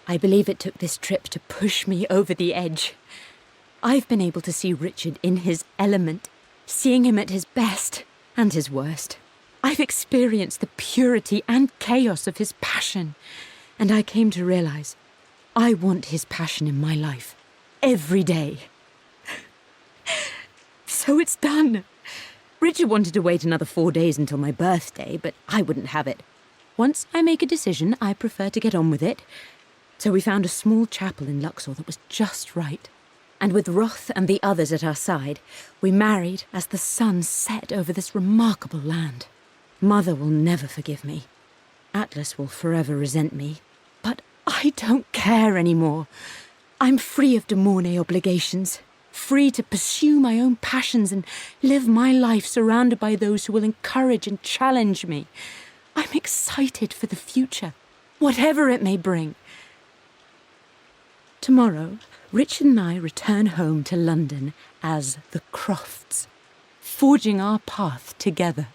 I believe it took this trip to push me over the edge. I've been able to see Richard in his element, seeing him at his best and his worst. I've experienced the purity and chaos of his passion, and I came to realize I want his passion in my life every day. So it's done. Richard wanted to wait another 4 days until my birthday, but I wouldn't have it. Once I make a decision, I prefer to get on with it. So we found a small chapel in Luxor that was just right. And with Roth and the others at our side, we married as the sun set over this remarkable land. Mother will never forgive me. Atlas will forever resent me. But I don't care anymore. I'm free of de Mornay obligations, free to pursue my own passions and live my life surrounded by those who will encourage and challenge me. I'm excited for the future, whatever it may bring. Tomorrow, Richard and I return home to London as the Crofts, forging our path together.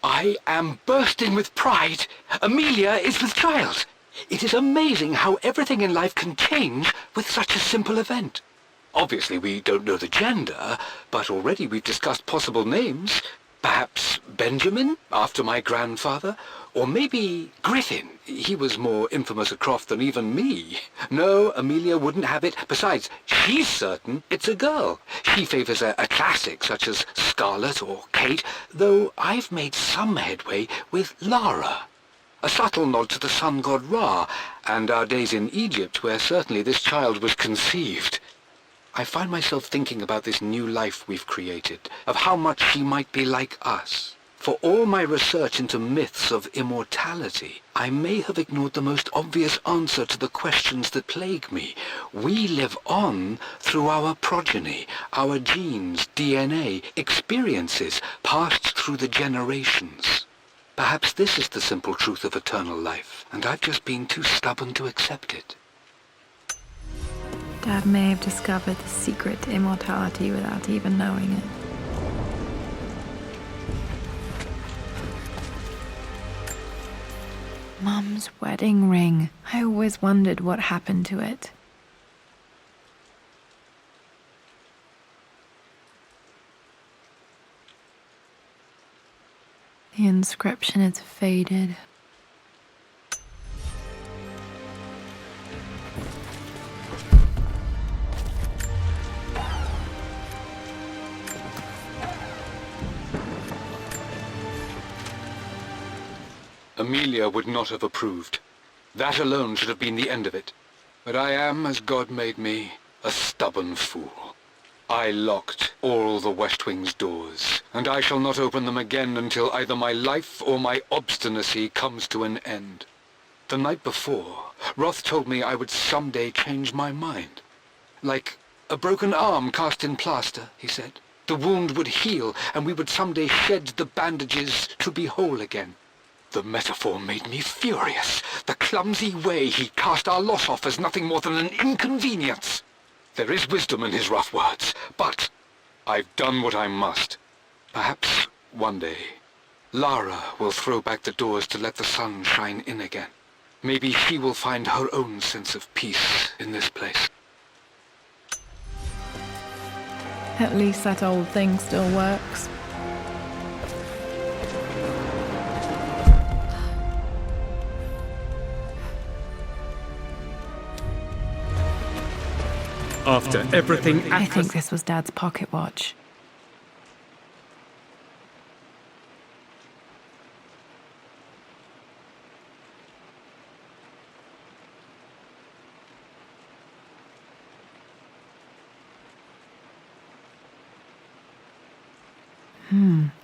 I am bursting with pride. Amelia is with child. It is amazing how everything in life can change with such a simple event. Obviously, we don't know the gender, but already we've discussed possible names. Perhaps Benjamin, after my grandfather, or maybe Griffin. He was more infamous a Croft than even me. No, Amelia wouldn't have it. Besides, she's certain it's a girl. She favours a classic such as Scarlet or Kate, though I've made some headway with Lara. A subtle nod to the sun god Ra, and our days in Egypt, where certainly this child was conceived. I find myself thinking about this new life we've created, of how much she might be like us. For all my research into myths of immortality, I may have ignored the most obvious answer to the questions that plague me. We live on through our progeny, our genes, DNA, experiences passed through the generations. Perhaps this is the simple truth of eternal life, and I've just been too stubborn to accept it. Dad may have discovered the secret to immortality without even knowing it. Mum's wedding ring. I always wondered what happened to it. The inscription is faded. Amelia would not have approved. That alone should have been the end of it. But I am, as God made me, a stubborn fool. I locked all the West Wing's doors, and I shall not open them again until either my life or my obstinacy comes to an end. The night before, Roth told me I would someday change my mind. Like a broken arm cast in plaster, he said. The wound would heal, and we would someday shed the bandages to be whole again. The metaphor made me furious. The clumsy way he cast our loss off as nothing more than an inconvenience. There is wisdom in his rough words, but I've done what I must. Perhaps one day, Lara will throw back the doors to let the sun shine in again. Maybe she will find her own sense of peace in this place. At least that old thing still works. After everything I think this was Dad's pocket watch.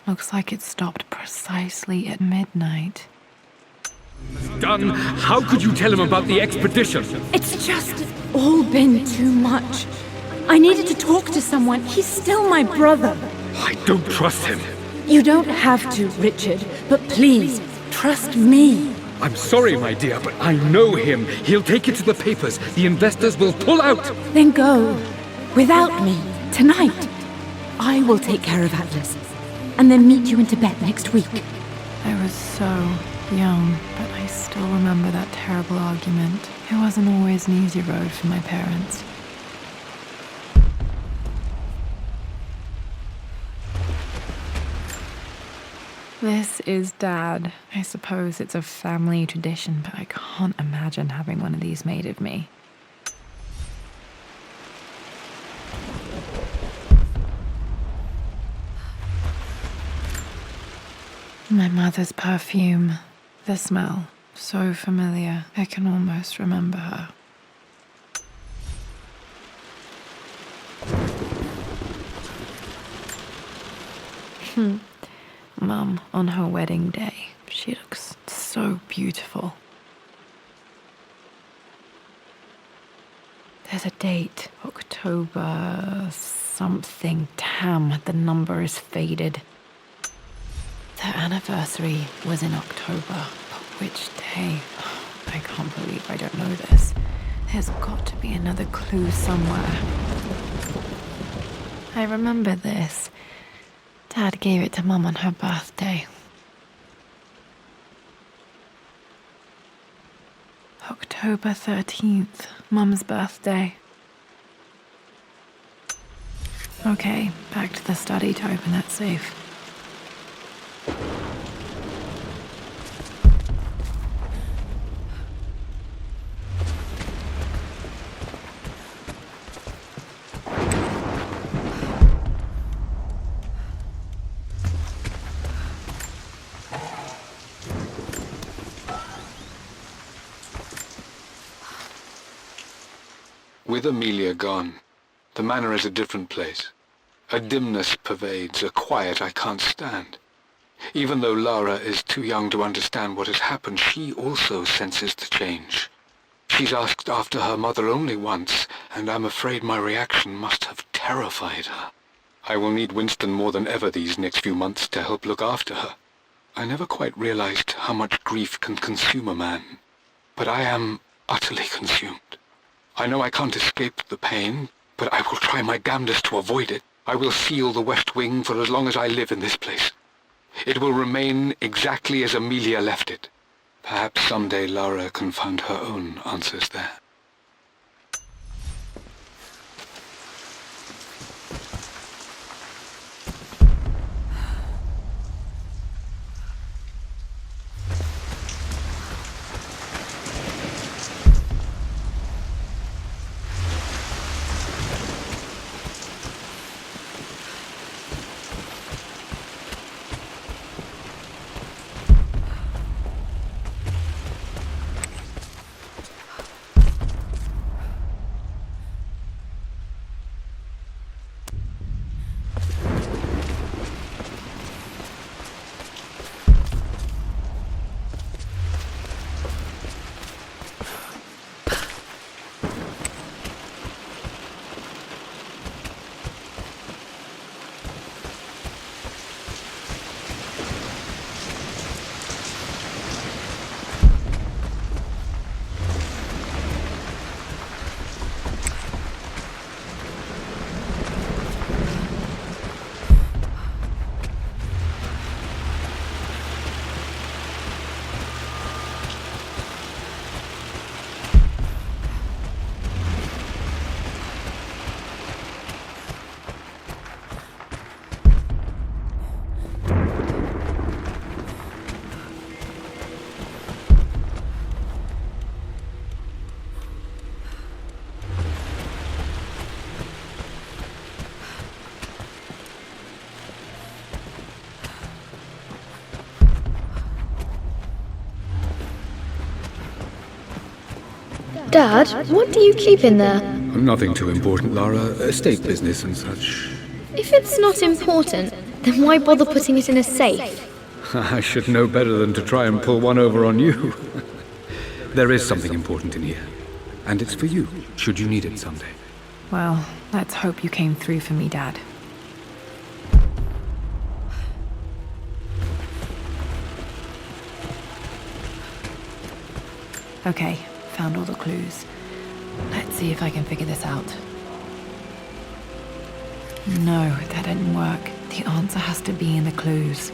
Looks like it stopped precisely at midnight. done, how could you tell him about the expedition? It's just all been too much. I needed to talk to someone. He's still my brother. I don't trust him. You don't have to, Richard, but please, trust me. I'm sorry, my dear, but I know him. He'll take it to the papers. The investors will pull out. Then go. Without me. Tonight. I will take care of Atlas. And then meet you in Tibet next week. I was so young, but I still remember that terrible argument. It wasn't always an easy road for my parents. This is Dad. I suppose it's a family tradition, but I can't imagine having one of these made of me. My mother's perfume. The smell. So familiar. I can almost remember her. Mum, on her wedding day, she looks so beautiful. There's a date. October something. Damn, the number is faded. Their anniversary was in October. But which day? I can't believe I don't know this. There's got to be another clue somewhere. I remember this. Dad gave it to Mum on her birthday. October 13th, Mum's birthday. Okay, back to the study to open that safe. With Amelia gone, the manor is a different place. A dimness pervades, a quiet I can't stand. Even though Lara is too young to understand what has happened, she also senses the change. She's asked after her mother only once, and I'm afraid my reaction must have terrified her. I will need Winston more than ever these next few months to help look after her. I never quite realized how much grief can consume a man, but I am utterly consumed. I know I can't escape the pain, but I will try my damnedest to avoid it. I will seal the West Wing for as long as I live in this place. It will remain exactly as Amelia left it. Perhaps someday Lara can find her own answers there. Dad, what do you keep in there? Nothing too important, Lara. Estate business and such. If it's not important, then why bother putting it in a safe? I should know better than to try and pull one over on you. There is something important in here. And it's for you, should you need it someday. Well, let's hope you came through for me, Dad. Okay, found all the clues. Let's see if I can figure this out. No, that didn't work. The answer has to be in the clues.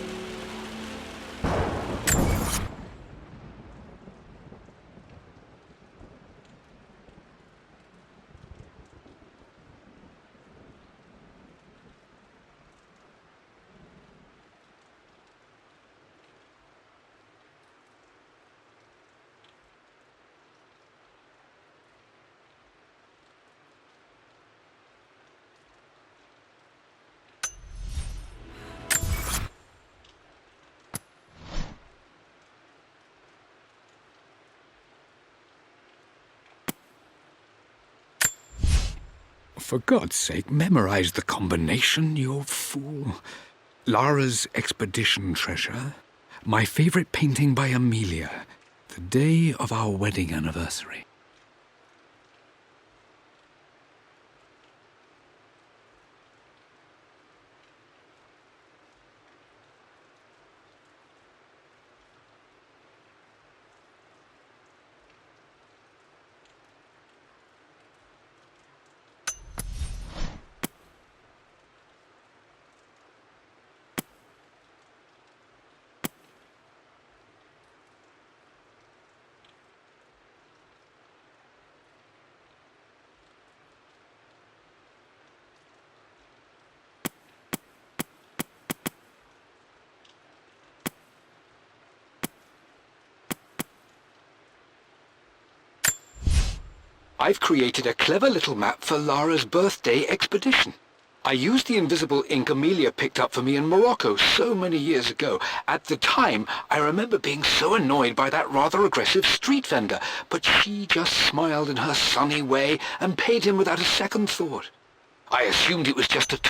For God's sake, memorize the combination, you fool. Lara's expedition treasure, my favorite painting by Amelia, the day of our wedding anniversary. I've created a clever little map for Lara's birthday expedition. I used the invisible ink Amelia picked up for me in Morocco so many years ago. At the time, I remember being so annoyed by that rather aggressive street vendor, but she just smiled in her sunny way and paid him without a second thought. I assumed it was just a...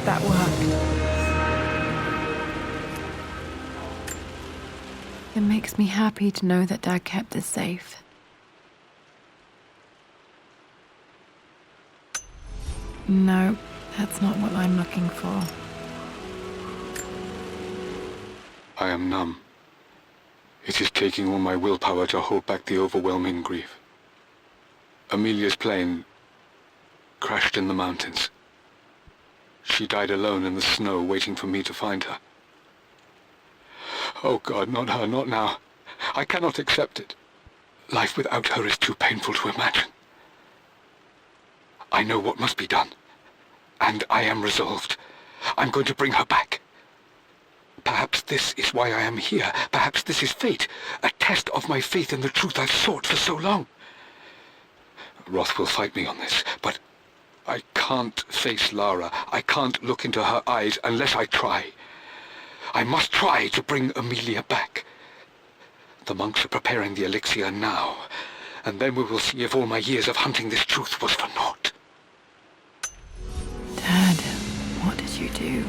That worked. It makes me happy to know that Dad kept us safe. No, that's not what I'm looking for. I am numb. It is taking all my willpower to hold back the overwhelming grief. Amelia's plane crashed in the mountains. She died alone in the snow, waiting for me to find her. Oh God, not her, not now. I cannot accept it. Life without her is too painful to imagine. I know what must be done, and I am resolved. I'm going to bring her back. Perhaps this is why I am here. Perhaps this is fate, a test of my faith in the truth I've sought for so long. Roth will fight me on this, but I can't face Lara. I can't look into her eyes unless I try. I must try to bring Amelia back. The monks are preparing the elixir now, and then we will see if all my years of hunting this truth was for naught. Dad, what did you do?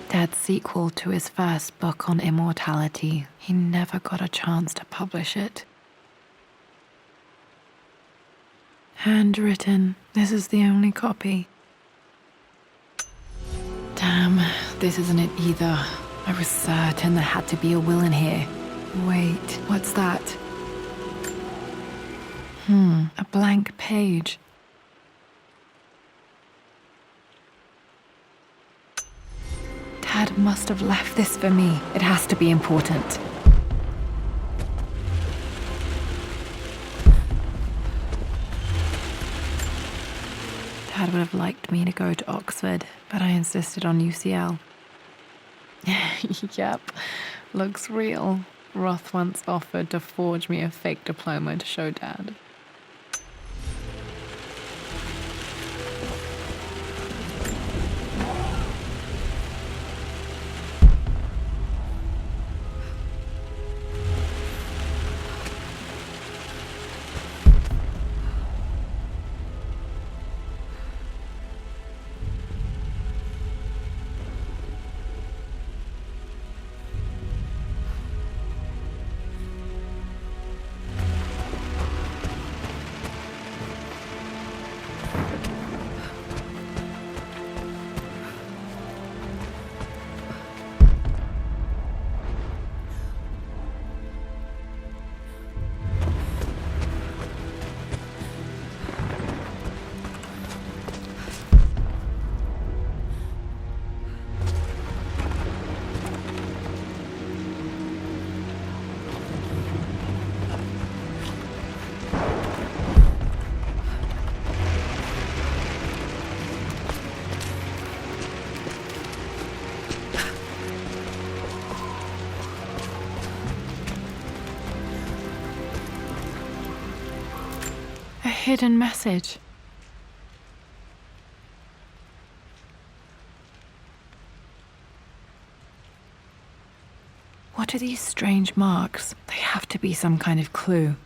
Dad's sequel to his first book on immortality, he never got a chance to publish it. Handwritten. This is the only copy. Damn, this isn't it either. I was certain there had to be a will in here. Wait, what's that? A blank page. Dad must have left this for me. It has to be important. Dad would have liked me to go to Oxford, but I insisted on UCL. Yep, looks real. Roth once offered to forge me a fake diploma to show Dad. A hidden message. What are these strange marks? They have to be some kind of clue.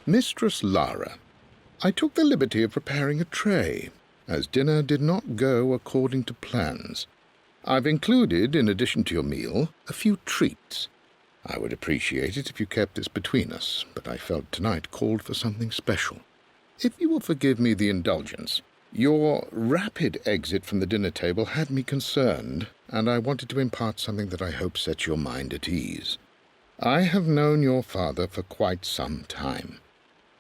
Mistress Lara, I took the liberty of preparing a tray, as dinner did not go according to plans. I've included, in addition to your meal, a few treats. I would appreciate it if you kept this between us, but I felt tonight called for something special. If you will forgive me the indulgence, your rapid exit from the dinner table had me concerned, and I wanted to impart something that I hope sets your mind at ease. I have known your father for quite some time.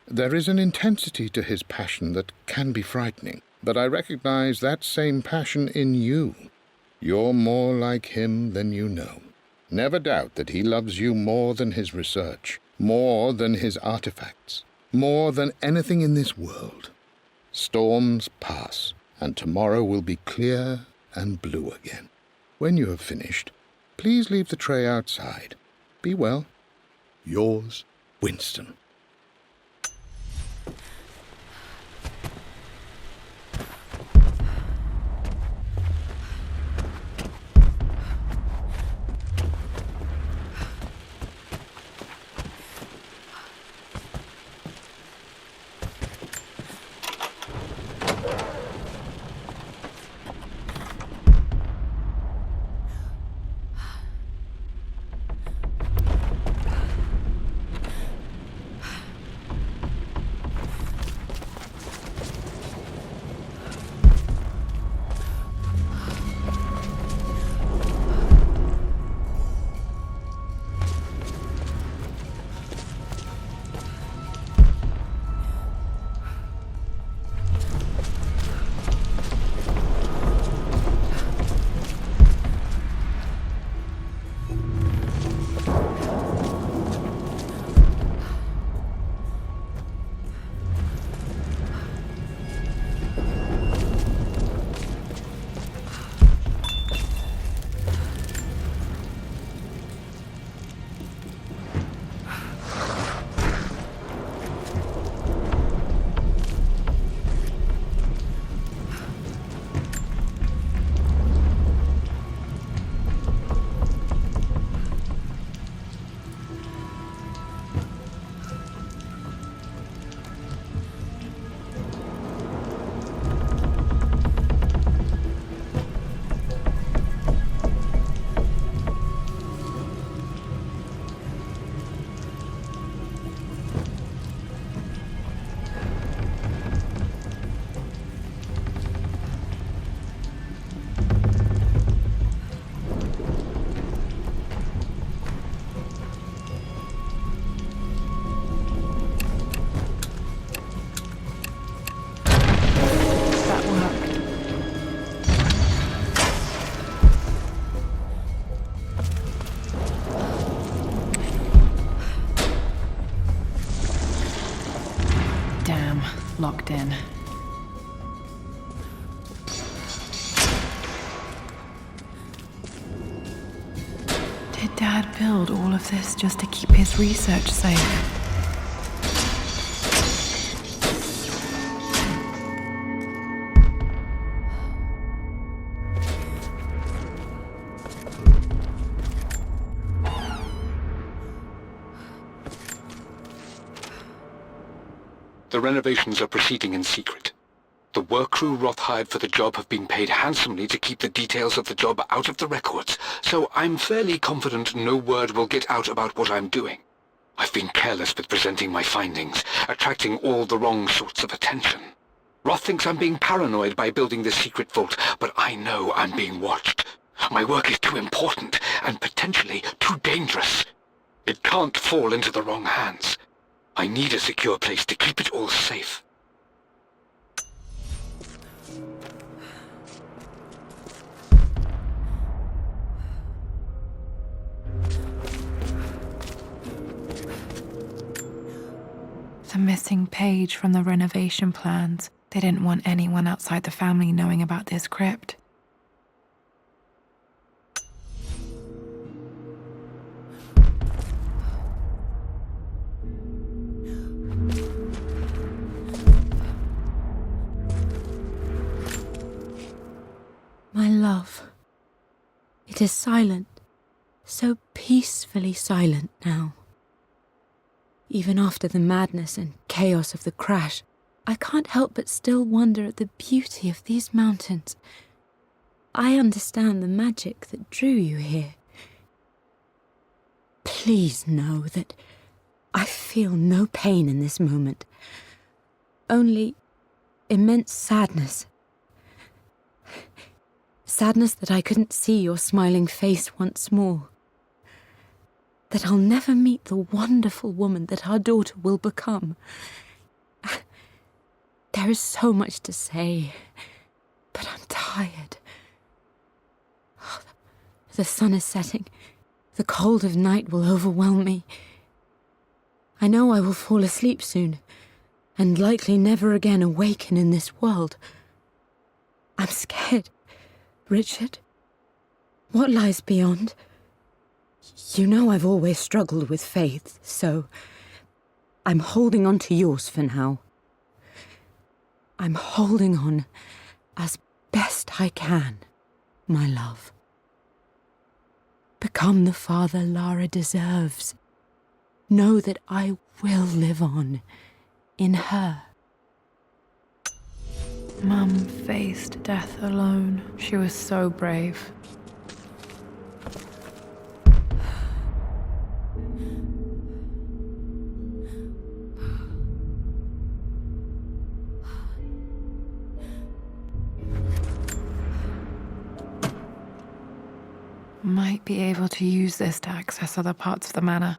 There is an intensity to his passion that can be frightening, but I recognize that same passion in you. You're more like him than you know. Never doubt that he loves you more than his research, more than his artifacts, more than anything in this world. Storms pass, and tomorrow will be clear and blue again. When you have finished, please leave the tray outside. Be well. Yours, Winston. Locked in. Did Dad build all of this just to keep his research safe? The renovations are proceeding in secret. The work crew Roth hired for the job have been paid handsomely to keep the details of the job out of the records, so I'm fairly confident no word will get out about what I'm doing. I've been careless with presenting my findings, attracting all the wrong sorts of attention. Roth thinks I'm being paranoid by building this secret vault, but I know I'm being watched. My work is too important and potentially too dangerous. It can't fall into the wrong hands. I need a secure place to keep it all safe. The missing page from the renovation plans. They didn't want anyone outside the family knowing about this crypt. My love, it is silent, so peacefully silent now. Even after the madness and chaos of the crash, I can't help but still wonder at the beauty of these mountains. I understand the magic that drew you here. Please know that I feel no pain in this moment, only immense sadness. Sadness that I couldn't see your smiling face once more. That I'll never meet the wonderful woman that our daughter will become. There is so much to say, but I'm tired. The sun is setting. The cold of night will overwhelm me. I know I will fall asleep soon, and likely never again awaken in this world. I'm scared. Richard, what lies beyond? You know I've always struggled with faith, so I'm holding on to yours for now. I'm holding on as best I can, my love. Become the father Lara deserves. Know that I will live on in her. Mum faced death alone. She was so brave. Might be able to use this to access other parts of the manor.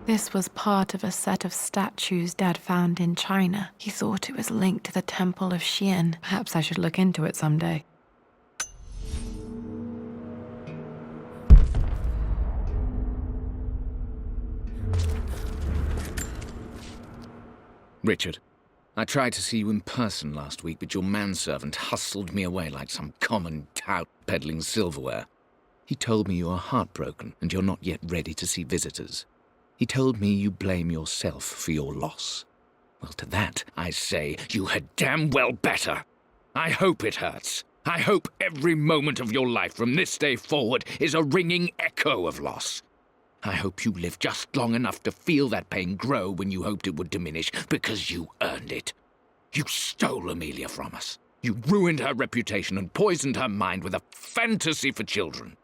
This was part of a set of statues Dad found in China. He thought it was linked to the Temple of Xian. Perhaps I should look into it someday. Richard, I tried to see you in person last week, but your manservant hustled me away like some common tout peddling silverware. He told me you are heartbroken and you're not yet ready to see visitors. He told me you blame yourself for your loss. Well, to that, I say you had damn well better. I hope it hurts. I hope every moment of your life from this day forward is a ringing echo of loss. I hope you live just long enough to feel that pain grow when you hoped it would diminish, because you earned it. You stole Amelia from us. You ruined her reputation and poisoned her mind with a fantasy for children.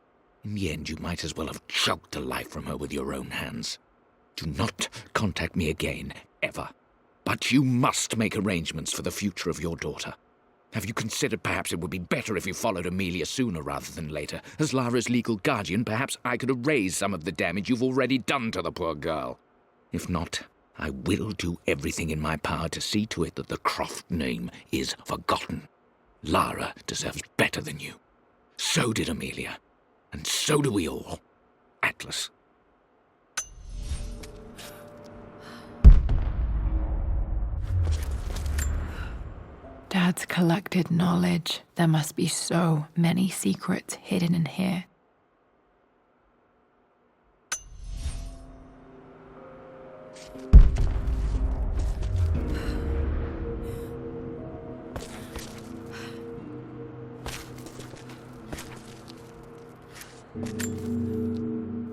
In the end, you might as well have choked the life from her with your own hands. Do not contact me again, ever. But you must make arrangements for the future of your daughter. Have you considered perhaps it would be better if you followed Amelia sooner rather than later? As Lara's legal guardian, perhaps I could erase some of the damage you've already done to the poor girl. If not, I will do everything in my power to see to it that the Croft name is forgotten. Lara deserves better than you. So did Amelia. And so do we all. Atlas. Dad's collected knowledge. There must be so many secrets hidden in here.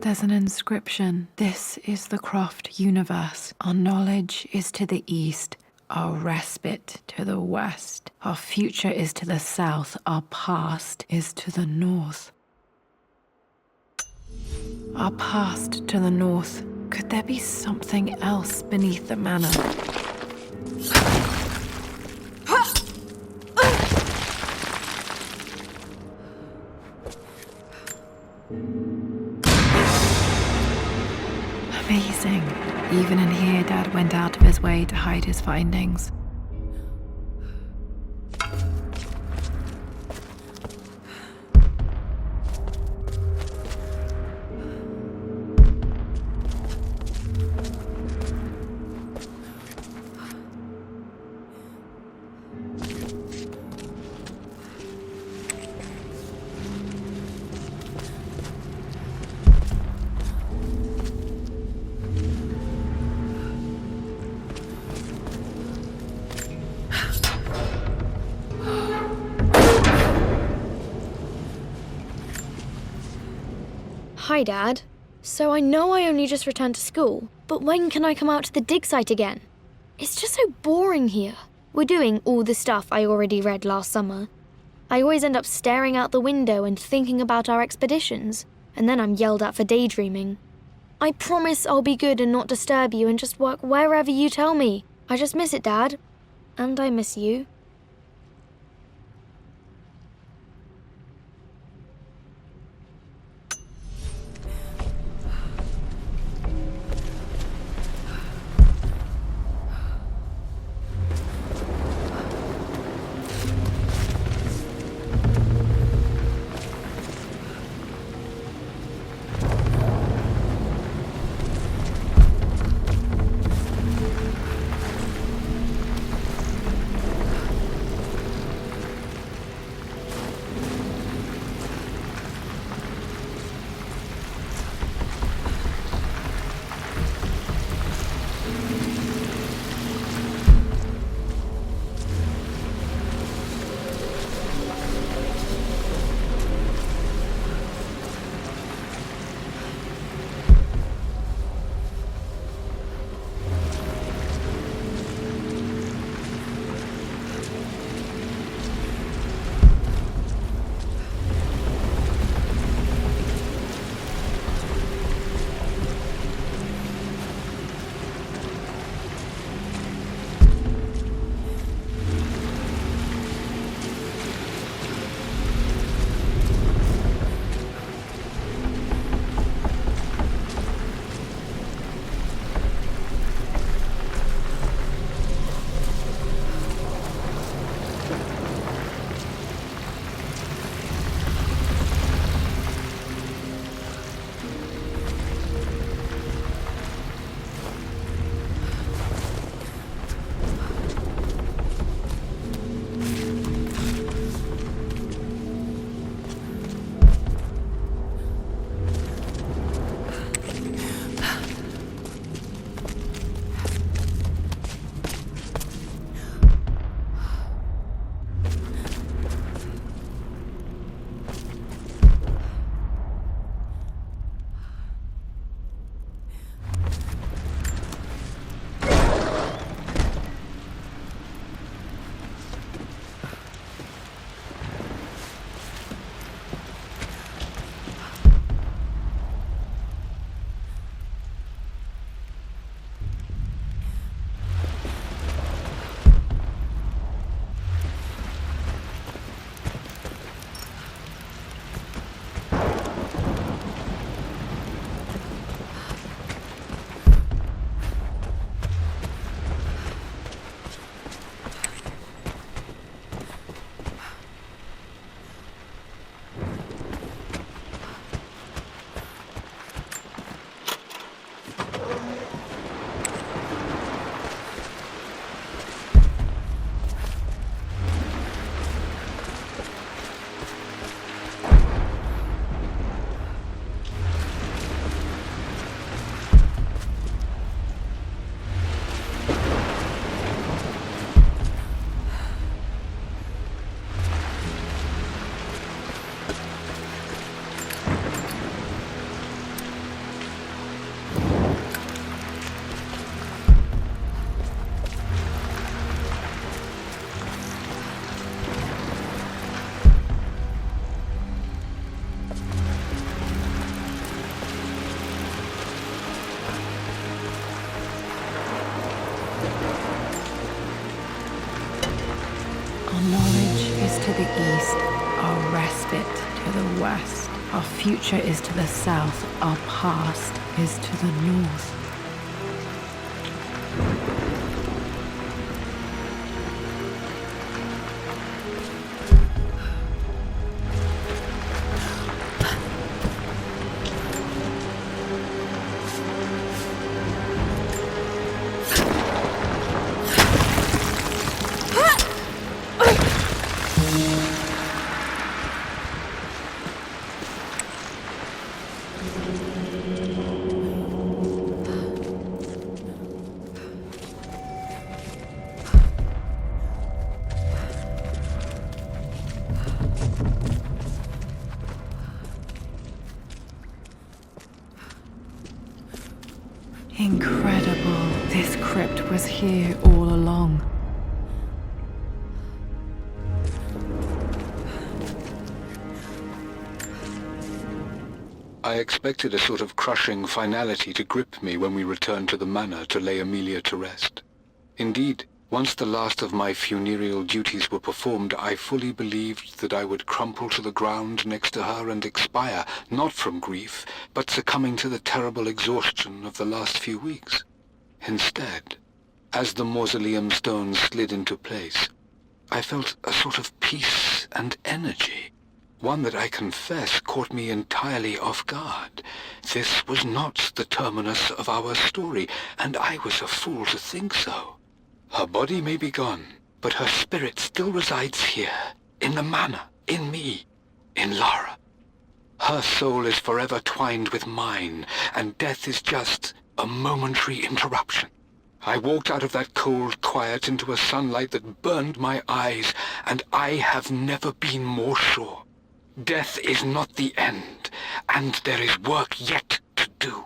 There's an inscription. This is the Croft universe. Our knowledge is to the east. Our respite to the west. Our future is to the south. Our past is to the north. Our past to the north. Could there be something else beneath the manor? Amazing. Even in here, Dad went out of his way to hide his findings. Hi, Dad. So I know I only just returned to school, but when can I come out to the dig site again? It's just so boring here. We're doing all the stuff I already read last summer. I always end up staring out the window and thinking about our expeditions, and then I'm yelled at for daydreaming. I promise I'll be good and not disturb you and just work wherever you tell me. I just miss it, Dad. And I miss you. To the east, our respite to the west. Our future is to the south, our past is to the north. Incredible. This crypt was here all along. I expected a sort of crushing finality to grip me when we returned to the manor to lay Amelia to rest. Indeed, once the last of my funereal duties were performed, I fully believed that I would crumple to the ground next to her and expire, not from grief, but succumbing to the terrible exhaustion of the last few weeks. Instead, as the mausoleum stones slid into place, I felt a sort of peace and energy. One that I confess caught me entirely off guard. This was not the terminus of our story, and I was a fool to think so. Her body may be gone, but her spirit still resides here, in the manor, in me, in Lara. Her soul is forever twined with mine, and death is just a momentary interruption. I walked out of that cold quiet into a sunlight that burned my eyes, and I have never been more sure. Death is not the end, and there is work yet to do.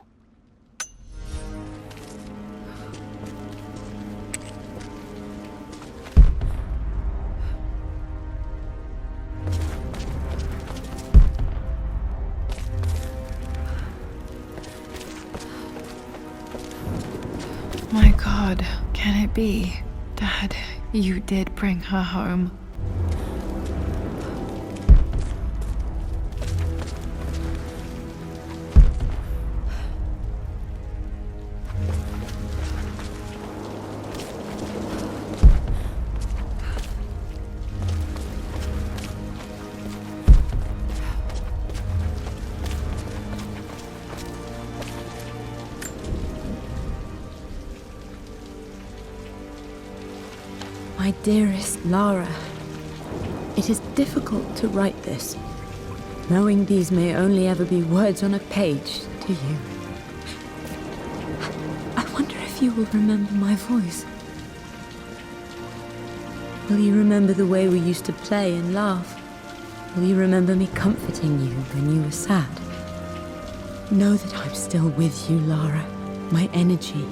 My God, can it be? Dad, you did bring her home. My dearest Lara, it is difficult to write this, knowing these may only ever be words on a page to you. I wonder if you will remember my voice. Will you remember the way we used to play and laugh? Will you remember me comforting you when you were sad? Know that I'm still with you, Lara. My energy,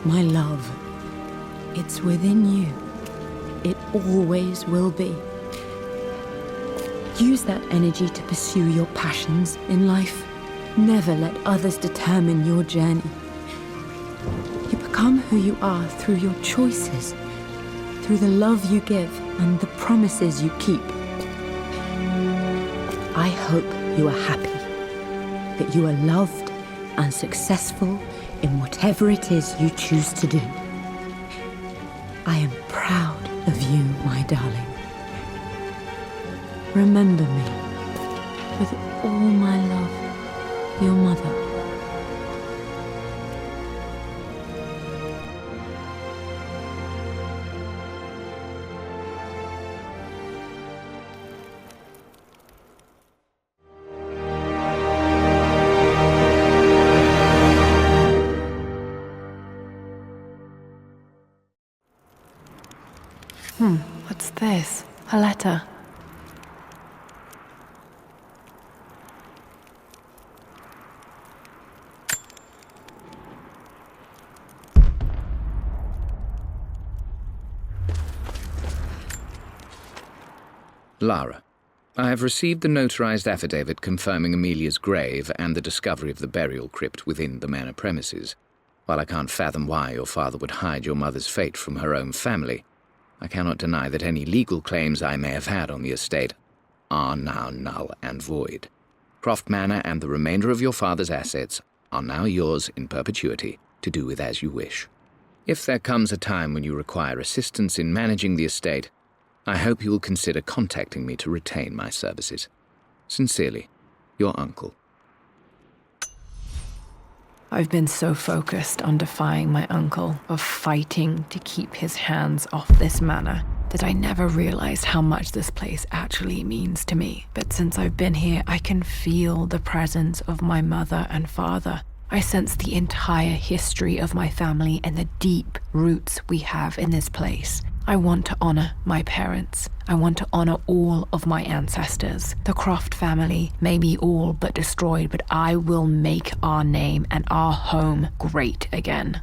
my love. It's within you. It always will be. Use that energy to pursue your passions in life. Never let others determine your journey. You become who you are through your choices, through the love you give and the promises you keep. I hope you are happy, that you are loved and successful in whatever it is you choose to do. I am proud of you, my darling. Remember me, with all my love, your mother. What's this? A letter. Lara, I have received the notarized affidavit confirming Amelia's grave and the discovery of the burial crypt within the manor premises. While I can't fathom why your father would hide your mother's fate from her own family, I cannot deny that any legal claims I may have had on the estate are now null and void. Croft Manor and the remainder of your father's assets are now yours in perpetuity to do with as you wish. If there comes a time when you require assistance in managing the estate, I hope you will consider contacting me to retain my services. Sincerely, your uncle. I've been so focused on defying my uncle, of fighting to keep his hands off this manor, that I never realized how much this place actually means to me. But since I've been here, I can feel the presence of my mother and father. I sense the entire history of my family and the deep roots we have in this place. I want to honor my parents. I want to honor all of my ancestors. The Croft family may be all but destroyed, but I will make our name and our home great again.